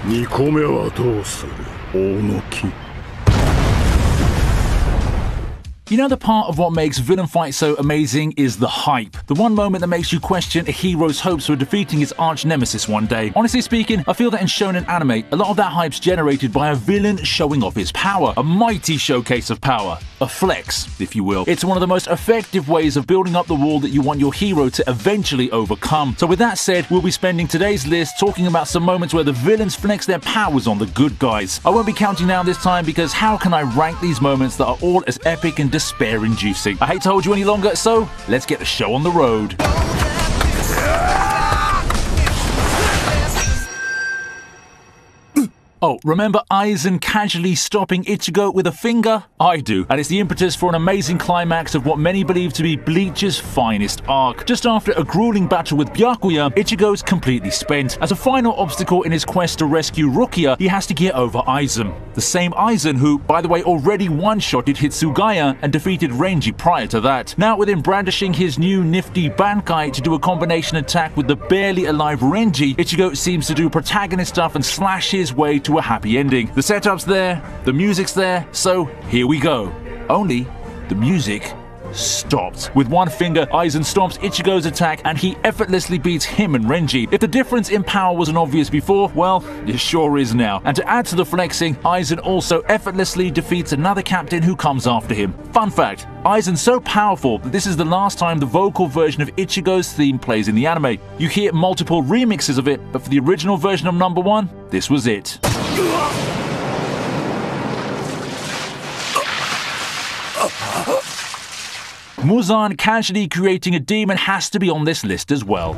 2個目はどうする、大野木。 You know, the part of what makes villain fights so amazing is the hype. The one moment that makes you question a hero's hopes for defeating his arch nemesis one day. Honestly speaking, I feel that in shonen anime, a lot of that hype's generated by a villain showing off his power. A mighty showcase of power. A flex, if you will. It's one of the most effective ways of building up the wall that you want your hero to eventually overcome. So with that said, we'll be spending today's list talking about some moments where the villains flex their powers on the good guys. I won't be counting down this time because how can I rank these moments that are all as epic and despair-inducing? I hate to hold you any longer, so let's get the show on the road. Oh, remember Aizen casually stopping Ichigo with a finger? I do, and it's the impetus for an amazing climax of what many believe to be Bleach's finest arc. Just after a grueling battle with Byakuya, Ichigo's completely spent. As a final obstacle in his quest to rescue Rukia, he has to get over Aizen. The same Aizen who, by the way, already one-shotted Hitsugaya and defeated Renji prior to that. Now with him brandishing his new nifty Bankai to do a combination attack with the barely alive Renji, Ichigo seems to do protagonist stuff and slash his way to a happy ending. The setup's there, the music's there, so here we go. Only the music stopped. With one finger, Aizen stomps Ichigo's attack and he effortlessly beats him and Renji. If the difference in power wasn't obvious before, well, it sure is now. And to add to the flexing, Aizen also effortlessly defeats another captain who comes after him. Fun fact, Aizen's so powerful that this is the last time the vocal version of Ichigo's theme plays in the anime. You hear multiple remixes of it, but for the original version of number 1, this was it. Muzan casually creating a demon has to be on this list as well.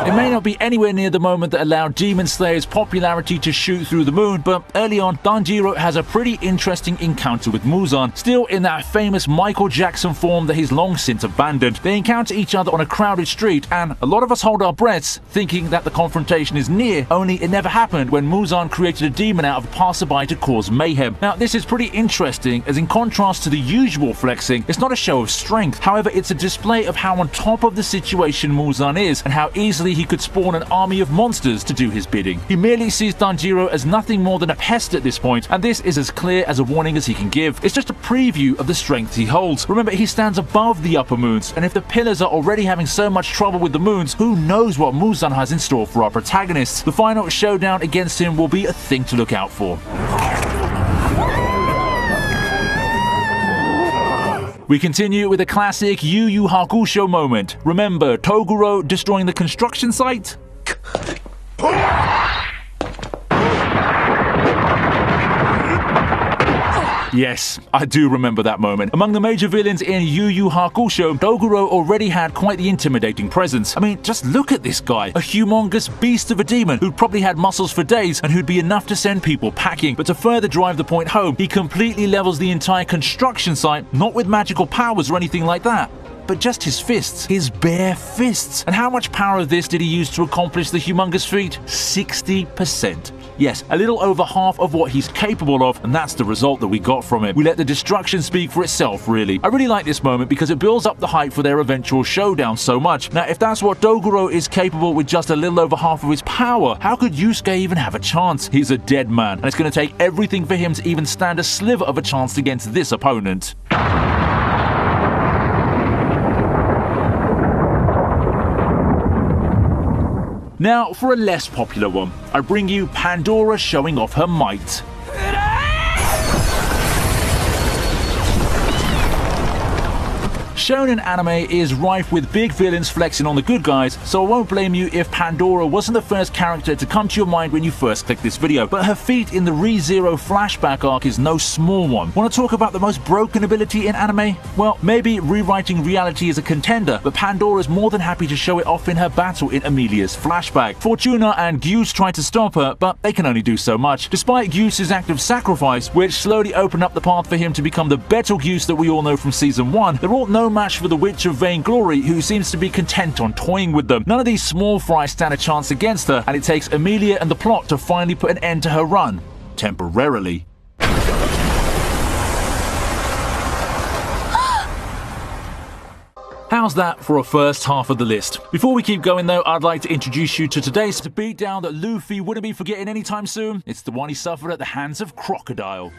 It may not be anywhere near the moment that allowed Demon Slayer's popularity to shoot through the moon, but early on, Danjiro has a pretty interesting encounter with Muzan, still in that famous Michael Jackson form that he's long since abandoned. They encounter each other on a crowded street, and a lot of us hold our breaths, thinking that the confrontation is near, only it never happened when Muzan created a demon out of a passerby to cause mayhem. Now, this is pretty interesting, as in contrast to the usual flexing, it's not a show of strength. However, it's a display of how on top of the situation Muzan is, and how easily he could spawn an army of monsters to do his bidding. He merely sees Danjiro as nothing more than a pest at this point, and this is as clear as a warning as he can give. It's just a preview of the strength he holds. Remember, he stands above the upper moons, and if the pillars are already having so much trouble with the moons, who knows what Muzan has in store for our protagonists. The final showdown against him will be a thing to look out for. We continue with a classic Yu Yu Hakusho moment. Remember Toguro destroying the construction site? Yes, I do remember that moment. Among the major villains in Yu Yu Hakusho, Toguro already had quite the intimidating presence. I mean, just look at this guy. A humongous beast of a demon who'd probably had muscles for days and who'd be enough to send people packing. But to further drive the point home, he completely levels the entire construction site, not with magical powers or anything like that, but just his fists, his bare fists. And how much power of this did he use to accomplish the humongous feat? 60%. Yes, a little over half of what he's capable of, and that's the result that we got from it. We let the destruction speak for itself, really. I really like this moment because it builds up the hype for their eventual showdown so much. Now, if that's what Toguro is capable with just a little over half of his power, how could Yusuke even have a chance? He's a dead man, and it's going to take everything for him to even stand a sliver of a chance against this opponent. Now, for a less popular one, I bring you Pandora showing off her might. Shonen anime is rife with big villains flexing on the good guys, so I won't blame you if Pandora wasn't the first character to come to your mind when you first clicked this video, but her feat in the ReZero flashback arc is no small one. Want to talk about the most broken ability in anime? Well, maybe rewriting reality is a contender, but Pandora is more than happy to show it off in her battle in Emilia's flashback. Fortuna and Gyuse try to stop her, but they can only do so much. Despite Gyuse's act of sacrifice, which slowly opened up the path for him to become the Betelgeuse that we all know from Season 1, they're all no match for the Witch of Vainglory, who seems to be content on toying with them. None of these small fries stand a chance against her, and it takes Emilia and the plot to finally put an end to her run. Temporarily. How's that for a first half of the list? Before we keep going though, I'd like to introduce you to today's beatdown that Luffy wouldn't be forgetting anytime soon. It's the one he suffered at the hands of Crocodile.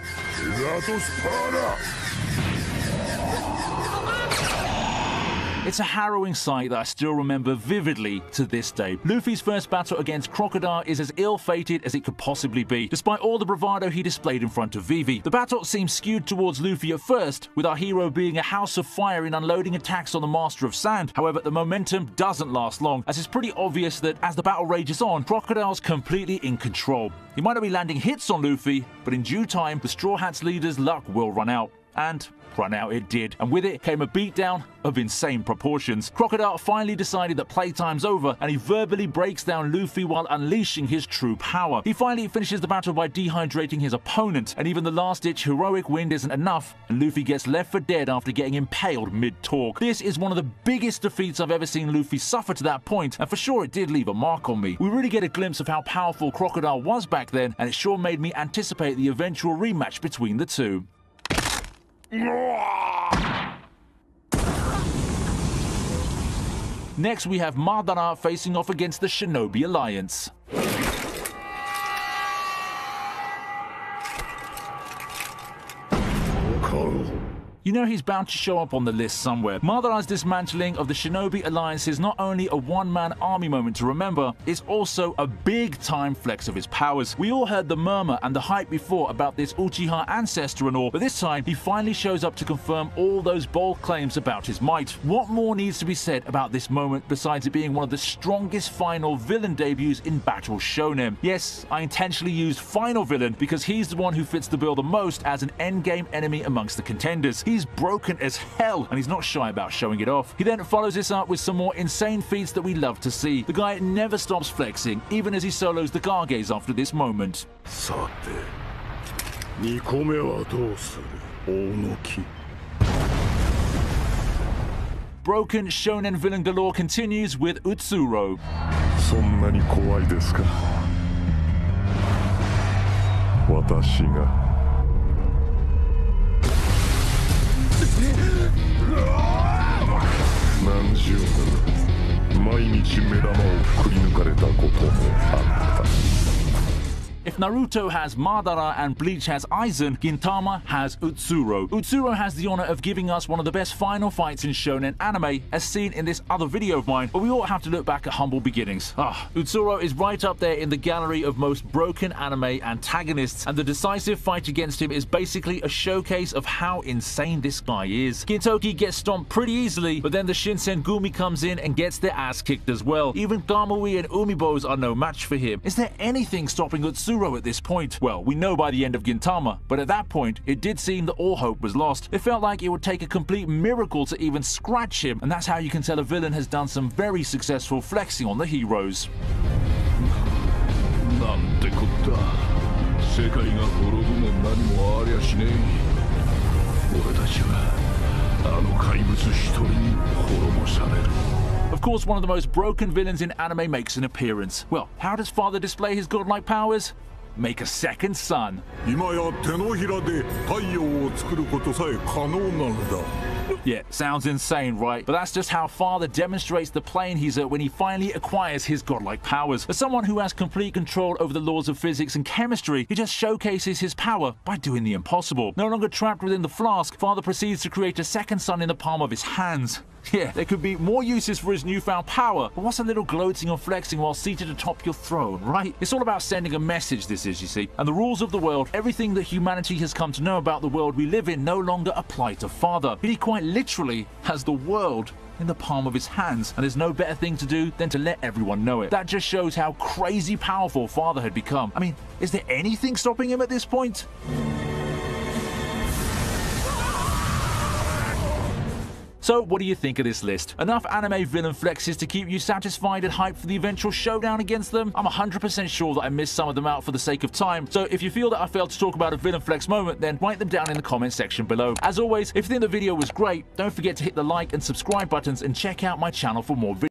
It's a harrowing sight that I still remember vividly to this day. Luffy's first battle against Crocodile is as ill-fated as it could possibly be, despite all the bravado he displayed in front of Vivi. The battle seems skewed towards Luffy at first, with our hero being a house of fire in unloading attacks on the Master of Sand. However, the momentum doesn't last long, as it's pretty obvious that as the battle rages on, Crocodile's completely in control. He might not be landing hits on Luffy, but in due time, the Straw Hats leader's luck will run out. And run out it did, and with it came a beatdown of insane proportions. Crocodile finally decided that playtime's over, and he verbally breaks down Luffy while unleashing his true power. He finally finishes the battle by dehydrating his opponent, and even the last-ditch heroic wind isn't enough, and Luffy gets left for dead after getting impaled mid-talk. This is one of the biggest defeats I've ever seen Luffy suffer to that point, and for sure it did leave a mark on me. We really get a glimpse of how powerful Crocodile was back then, and it sure made me anticipate the eventual rematch between the two. Next, we have Madara facing off against the Shinobi Alliance. You know he's bound to show up on the list somewhere. Madara's dismantling of the Shinobi Alliance is not only a one-man army moment to remember, it's also a big-time flex of his powers. We all heard the murmur and the hype before about this Uchiha ancestor and all, but this time he finally shows up to confirm all those bold claims about his might. What more needs to be said about this moment besides it being one of the strongest final villain debuts in Battle Shonen? Yes, I intentionally used final villain because he's the one who fits the bill the most as an endgame enemy amongst the contenders. He's broken as hell, and he's not shy about showing it off. He then follows this up with some more insane feats that we love to see. The guy never stops flexing, even as he solos the Kages after this moment. Broken shonen villain galore continues with Utsuro. If Naruto has Madara and Bleach has Aizen, Gintama has Utsuro. Utsuro has the honor of giving us one of the best final fights in shonen anime, as seen in this other video of mine, but we all have to look back at humble beginnings. Utsuro is right up there in the gallery of most broken anime antagonists, and the decisive fight against him is basically a showcase of how insane this guy is. Gintoki gets stomped pretty easily, but then the Shinsengumi comes in and gets their ass kicked as well. Even Kamui and Umibos are no match for him. Is there anything stopping Utsuro at this point? Well, we know by the end of Gintama, but at that point, it did seem that all hope was lost. It felt like it would take a complete miracle to even scratch him, and that's how you can tell a villain has done some very successful flexing on the heroes. Of course, one of the most broken villains in anime makes an appearance. Well, how does Father display his godlike powers? Make a second sun. Yeah, sounds insane, right? But that's just how Father demonstrates the plane he's at when he finally acquires his godlike powers. As someone who has complete control over the laws of physics and chemistry, he just showcases his power by doing the impossible. No longer trapped within the flask, Father proceeds to create a second sun in the palm of his hands. Yeah, there could be more uses for his newfound power, but what's a little gloating or flexing while seated atop your throne, right? It's all about sending a message, this is, you see. And the rules of the world, everything that humanity has come to know about the world we live in, no longer apply to Father. He quite literally has the world in the palm of his hands, and there's no better thing to do than to let everyone know it. That just shows how crazy powerful Father had become. I mean, is there anything stopping him at this point? So what do you think of this list? Enough anime villain flexes to keep you satisfied and hyped for the eventual showdown against them? I'm 100% sure that I missed some of them out for the sake of time, so if you feel that I failed to talk about a villain flex moment, then write them down in the comment section below. As always, if you think the video was great, don't forget to hit the like and subscribe buttons and check out my channel for more videos.